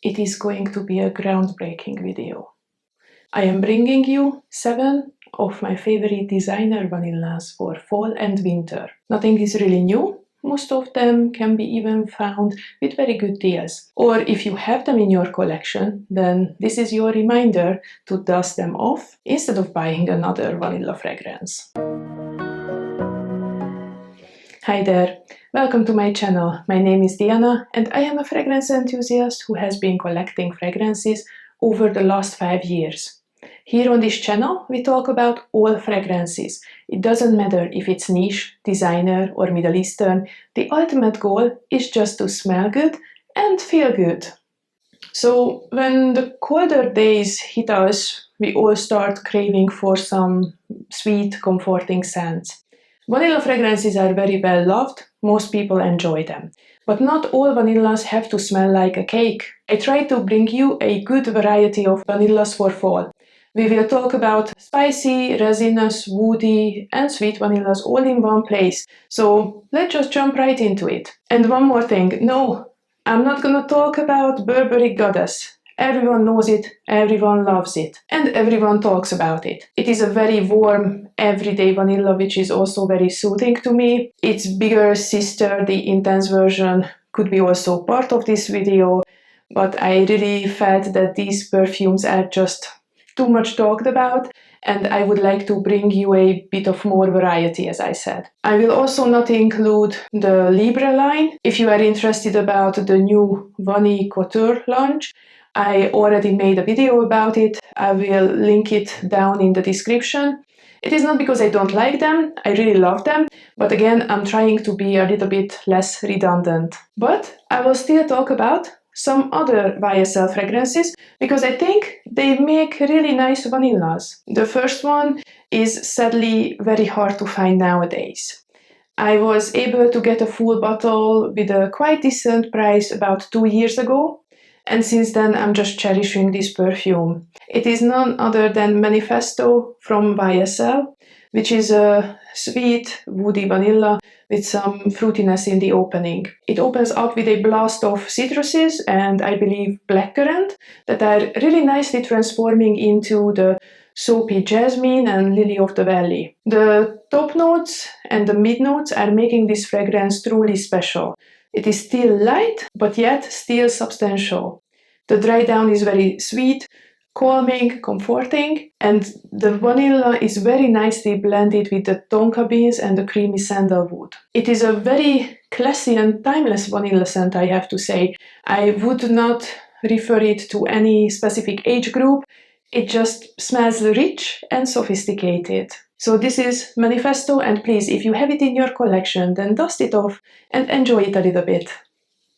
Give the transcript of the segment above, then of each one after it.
It is going to be a groundbreaking video. I am bringing you 7 of my favorite designer vanillas for fall and winter. Nothing is really new. Most of them can be even found with very good deals. Or if you have them in your collection, then this is your reminder to dust them off instead of buying another vanilla fragrance. Hi there, welcome to my channel. My name is Diana and I am a fragrance enthusiast who has been collecting fragrances over the last 5 years. Here on this channel, we talk about all fragrances. It doesn't matter if it's niche, designer or Middle Eastern. The ultimate goal is just to smell good and feel good. So when the colder days hit us, we all start craving for some sweet, comforting scents. Vanilla fragrances are very well loved, most people enjoy them. But not all vanillas have to smell like a cake. I try to bring you a good variety of vanillas for fall. We will talk about spicy, resinous, woody and sweet vanillas all in one place. So let's just jump right into it. And one more thing, no, I'm not gonna talk about Burberry Goddess. Everyone knows it, everyone loves it, and everyone talks about it. It is a very warm, everyday vanilla which is also very soothing to me. Its bigger sister, the Intense version, could be also part of this video, but I really felt that these perfumes are just too much talked about, and I would like to bring you a bit of more variety, as I said. I will also not include the Libre line. If you are interested about the new Vanille Couture launch, I already made a video about it. I will link it down in the description. It is not because I don't like them, I really love them, but again, I'm trying to be a little bit less redundant. But I will still talk about some other YSL fragrances because I think they make really nice vanillas. The first one is sadly very hard to find nowadays. I was able to get a full bottle with a quite decent price about 2 years ago. And since then, I'm just cherishing this perfume. It is none other than Manifesto from YSL, which is a sweet, woody vanilla with some fruitiness in the opening. It opens up with a blast of citruses and I believe black currant that are really nicely transforming into the soapy jasmine and lily of the valley. The top notes and the mid notes are making this fragrance truly special. It is still light, but yet still substantial. The dry down is very sweet, calming, comforting, and the vanilla is very nicely blended with the tonka beans and the creamy sandalwood. It is a very classy and timeless vanilla scent, I have to say. I would not refer it to any specific age group. It just smells rich and sophisticated. So this is Manifesto, and please, if you have it in your collection, then dust it off and enjoy it a little bit.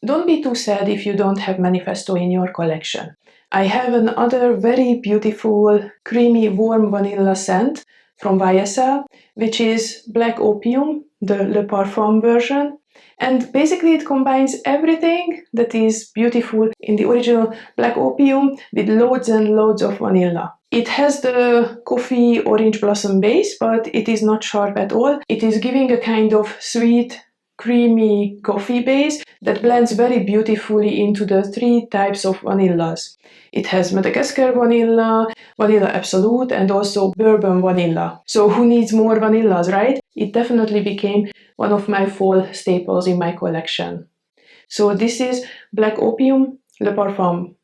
Don't be too sad if you don't have Manifesto in your collection. I have another very beautiful, creamy, warm vanilla scent from YSL, which is Black Opium, the Parfum version. And basically it combines everything that is beautiful in the original Black Opium with loads and loads of vanilla. It has the coffee orange blossom base, but it is not sharp at all. It is giving a kind of sweet, creamy coffee base that blends very beautifully into the 3 types of vanillas. It has Madagascar vanilla, vanilla absolute, and also bourbon vanilla. So who needs more vanillas, right? It definitely became one of my fall staples in my collection. So this is Black Opium, Le Parfum.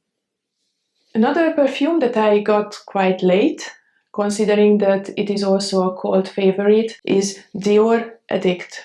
Another perfume that I got quite late, considering that it is also a cult favorite, is Dior Addict.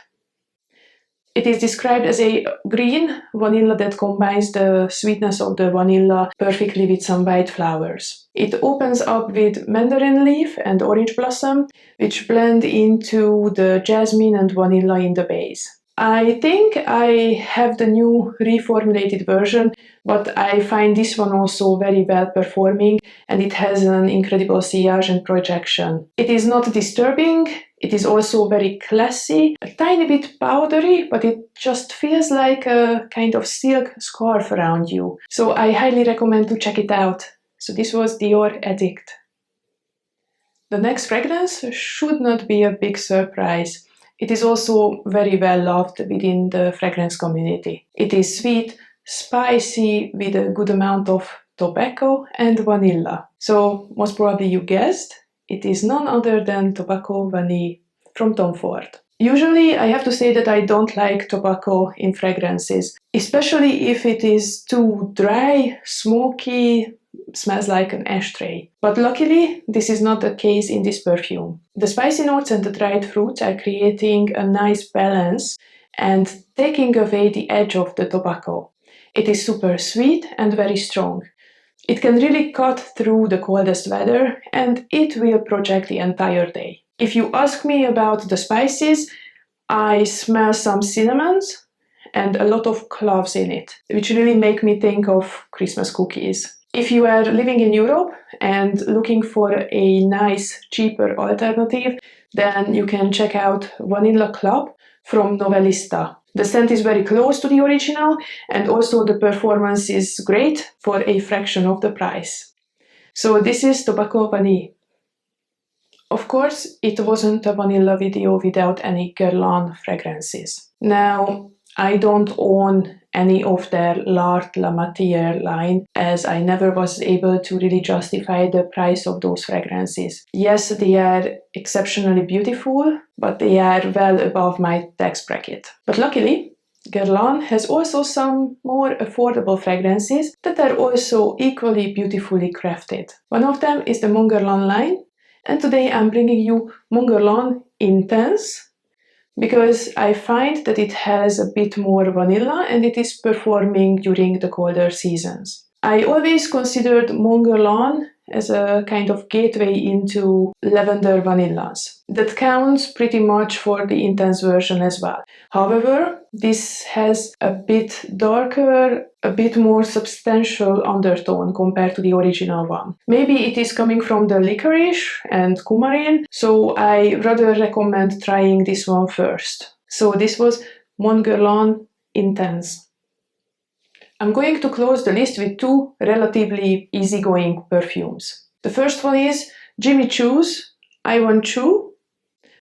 It is described as a green vanilla that combines the sweetness of the vanilla perfectly with some white flowers. It opens up with mandarin leaf and orange blossom, which blend into the jasmine and vanilla in the base. I think I have the new reformulated version, but I find this one also very well performing and it has an incredible sillage and projection. It is not disturbing, it is also very classy, a tiny bit powdery, but it just feels like a kind of silk scarf around you. So I highly recommend to check it out. So this was Dior Addict. The next fragrance should not be a big surprise. It is also very well loved within the fragrance community. It is sweet, spicy with a good amount of tobacco and vanilla. So most probably you guessed, it is none other than Tobacco Vanille from Tom Ford. Usually I have to say that I don't like tobacco in fragrances, especially if it is too dry, smoky, smells like an ashtray. But luckily, this is not the case in this perfume. The spicy notes and the dried fruits are creating a nice balance and taking away the edge of the tobacco. It is super sweet and very strong. It can really cut through the coldest weather and it will project the entire day. If you ask me about the spices, I smell some cinnamons and a lot of cloves in it, which really make me think of Christmas cookies. If you are living in Europe and looking for a nice, cheaper alternative, then you can check out Vanilla Club from Novellista. The scent is very close to the original and also the performance is great for a fraction of the price. So this is Tobacco Vanille. Of course, it wasn't a vanilla video without any Guerlain fragrances. Now, I don't own any of their L'Art La Matière line, as I never was able to really justify the price of those fragrances. Yes, they are exceptionally beautiful, but they are well above my tax bracket. But luckily, Guerlain has also some more affordable fragrances that are also equally beautifully crafted. One of them is the Mon Guerlain line, and today I'm bringing you Mon Guerlain Intense, because I find that it has a bit more vanilla and it is performing during the colder seasons. I always considered Mon Guerlain as a kind of gateway into lavender vanillas. That counts pretty much for the intense version as well. However, this has a bit darker, a bit more substantial undertone compared to the original one. Maybe it is coming from the liquorice and coumarin, so I rather recommend trying this one first. So this was Mon Guerlain Intense. I'm going to close the list with two relatively easygoing perfumes. The first one is Choo's I Want Choo,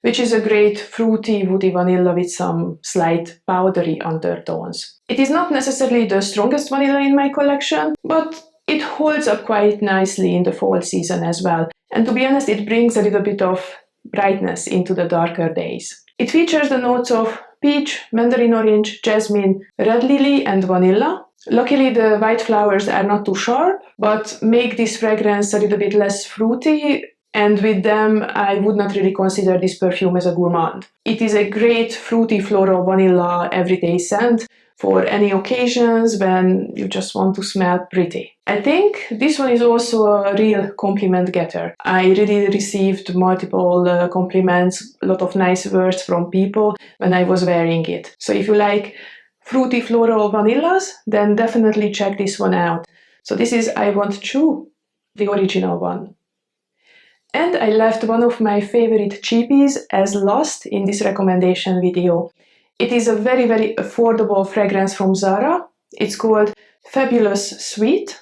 which is a great fruity woody vanilla with some slight powdery undertones. It is not necessarily the strongest vanilla in my collection, but it holds up quite nicely in the fall season as well. And to be honest, it brings a little bit of brightness into the darker days. It features the notes of peach, mandarin orange, jasmine, red lily and vanilla. Luckily, the white flowers are not too sharp, but make this fragrance a little bit less fruity, and with them, I would not really consider this perfume as a gourmand. It is a great fruity floral vanilla everyday scent for any occasions when you just want to smell pretty. I think this one is also a real compliment getter. I really received multiple compliments, a lot of nice words from people when I was wearing it. So if you like fruity floral vanillas, then definitely check this one out. So this is I Want Choo, the original one. And I left one of my favorite cheapies as lost in this recommendation video. It is a very, very affordable fragrance from Zara. It's called Fabulous Sweet.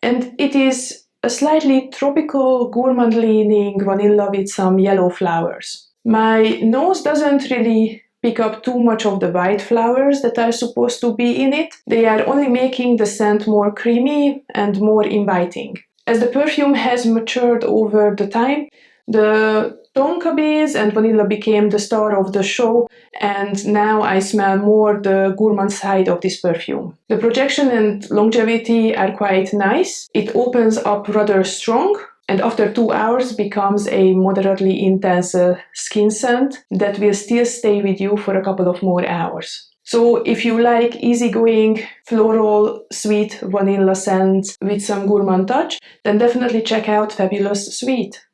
And it is a slightly tropical, gourmand-leaning vanilla with some yellow flowers. My nose doesn't really pick up too much of the white flowers that are supposed to be in it. They are only making the scent more creamy and more inviting. As the perfume has matured over the time, the tonka beans and vanilla became the star of the show, and now I smell more the gourmand side of this perfume. The projection and longevity are quite nice. It opens up rather strong, and after 2 hours becomes a moderately intense skin scent that will still stay with you for a couple of more hours. So if you like easygoing, floral, sweet vanilla scents with some gourmand touch, then definitely check out Fabulous Sweet.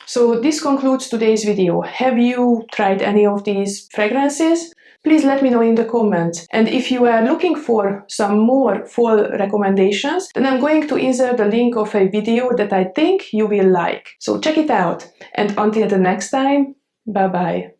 So this concludes today's video. Have you tried any of these fragrances? Please let me know in the comments. And if you are looking for some more fall recommendations, then I'm going to insert the link of a video that I think you will like. So check it out. And until the next time, bye bye.